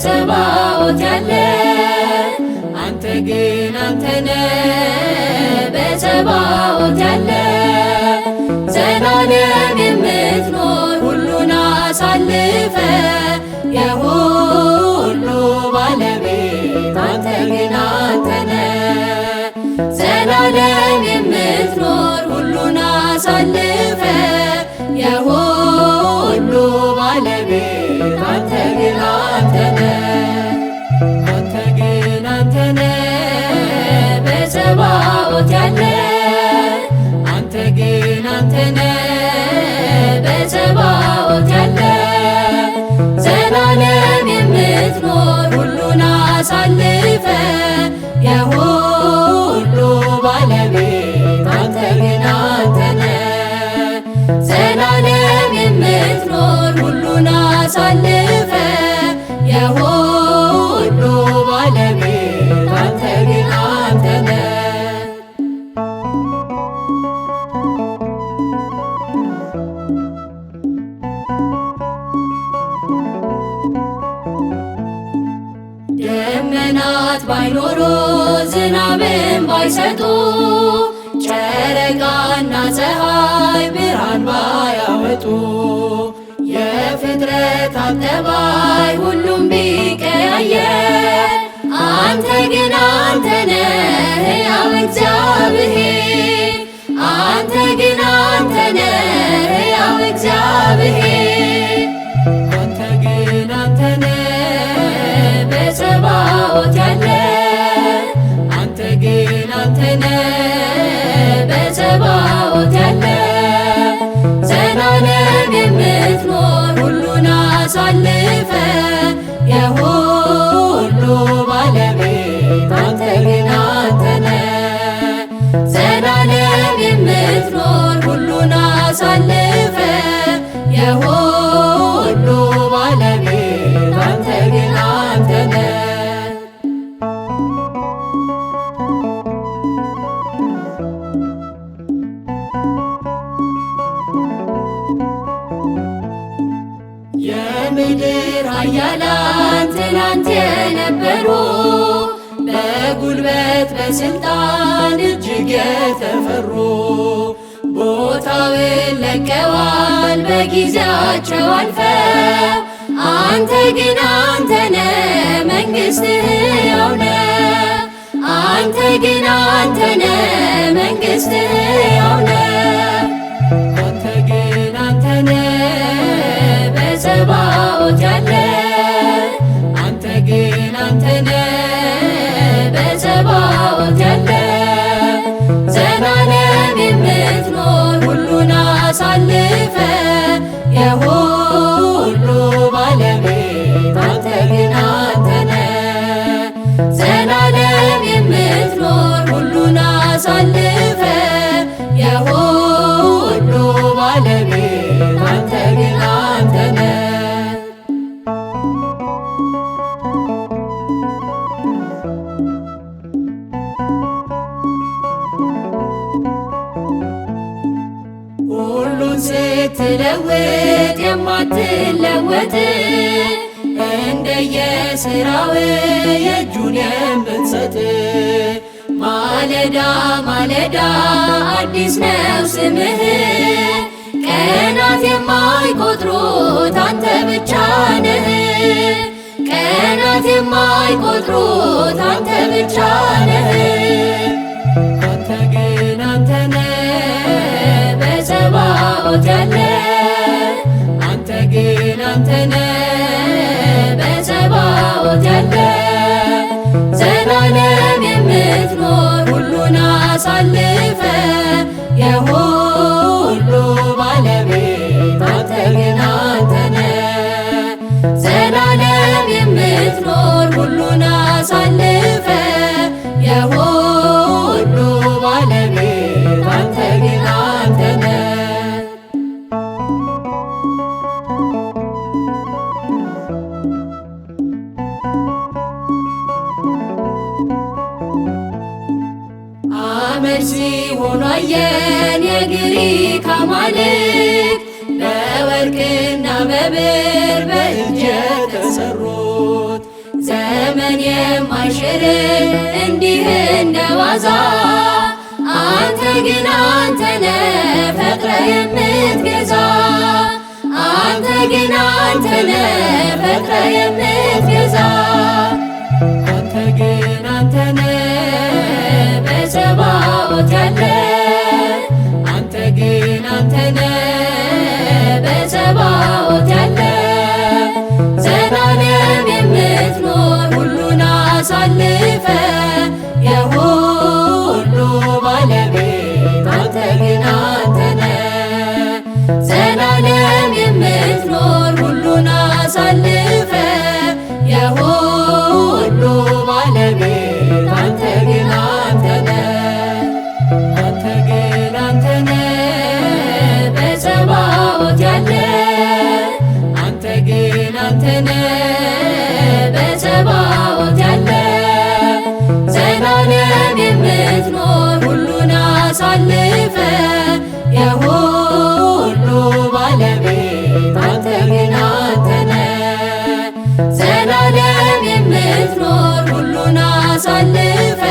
በጸባዖት ያለ አንተ ግን አንተነ በጸባዖት ያለ ዘላለም የምትኖር ሁሉን አሳልፈ የሁሉ ባለቤት አንተ ግን አንተነ ዘላለም የምትኖር ሁሉን አሳልፈ የሁሉ ባለቤት አንተ ግን አንተነ አንተ ግን አንተነ በጸባዖት ያለ አንተ ግን አንተነ በጸባዖት ያለ ዘላለም የምትኖር ሁሉን አሳልፈ የሁሉ ባለቤት አንተ ግን አንተነ ዘላለም የምትኖር ሁሉን አሳልፈ የሁሉ ባለቤት አንተ ግን አንተነ ደመናት ባይኖሩ ዝናብን ባይሰጡ ጨረቃና ፀሐይ ብርሃን ባያወጡ የፍጥረታት ጠባይ ሁሉም ቢቀያየር አንተ ግን አንተነ ሕያው እግዚአብሔር አንተ ግን አንተነ ሕያው እግዚአብሔር አንተ ግን አንተነ በጸባዖት ያለ አንተ ግን አንተነ በጸባዖት ያለ ዘላለም የምትኖር ሁሉን አሳልፈ የሁሉ ባለቤት አንተ ግን አንተነ ዘላለም የምትኖር ሁሉን አሳልፈ የሁሉ ባለቤት አንተ ግን አንተነ የምድር ኃያላን ትናንት የነበሩ በጉልበት በስልጣን እጅግ የተፈሩ ቦታውን ለቀዋል በጊዜያቸው አልፈው አንተ ግን አንተነ መንግሥትህ ሕያው ነው አንተ ግን አንተነ መንግሥትህ ሕያው ነው አንተ ግን አንተነ በጸባዖት ያለ አንተ ግን አንተነ በጸባዖት ያለ ዘላለም የምትኖር ሁሉን አሳልፈ የሁሉ ባለቤት አንተ ግን አንተነ ዘላለም የምትኖር ሁሉን አሳልፈ የሁሉ ባለቤት አንተ ግን አንተነ ሁሉን ስትለውጥ የማትለወጥ እንደየሥራው የእጁን የምትሰጥ ማለዳ ማለዳ አዲስ ነው ስምህ ቀናት የማይቆጥሩት አንተ ብቻ ነህ ቀናት የማይቆጥሩት አንተ ብቻ ነህ አንተ ግን አንተነ በጸባዖት ያለ አንተ ግን አንተነ በጸባዖት ያለ ዘላለም የምትኖር ሁሉን አሳልፈ የሁሉ ባለቤት አንተ ግን አንተነ ዘላለም የምትኖር ሁሉን አሳልፈ የሁሉ ባለቤት አንተ ግን አንተነ አመድ ሲሆኑ አየን የግሪክ አማልክት በወርቅና በብር በእጅ የተሰሩት ዘመን የማይሽር እንዲህ እንደዋዛ አንተ ግን አንተነ ፈጥረ የምትገዛ አንተ ግን አንተነ ፈጥረ የምትገዛ አንተ ግን አንተነ በጸባኦት ያለ አንተ ግን አንተነ በጸባኦት ያለ ዘላለም የምትኖር ሁሉን አሳልፈ የሁሉ ባለቤት አንተ ግን አንተነ ዘላለም የምትኖር ሁሉን አሳልፈ የሁሉ ባለቤት አንተ ግን አንተነ አንተ ግን አንተነ በጸባኦት ያለ አንተ ግን አንተነ በጸባኦት ያለ ዘላለም የምትኖር ሁሉን አሳልፈ የሁሉ ባለቤት አንተ ግን አንተነ ዘላለም የምትኖር ሁሉን አሳልፈ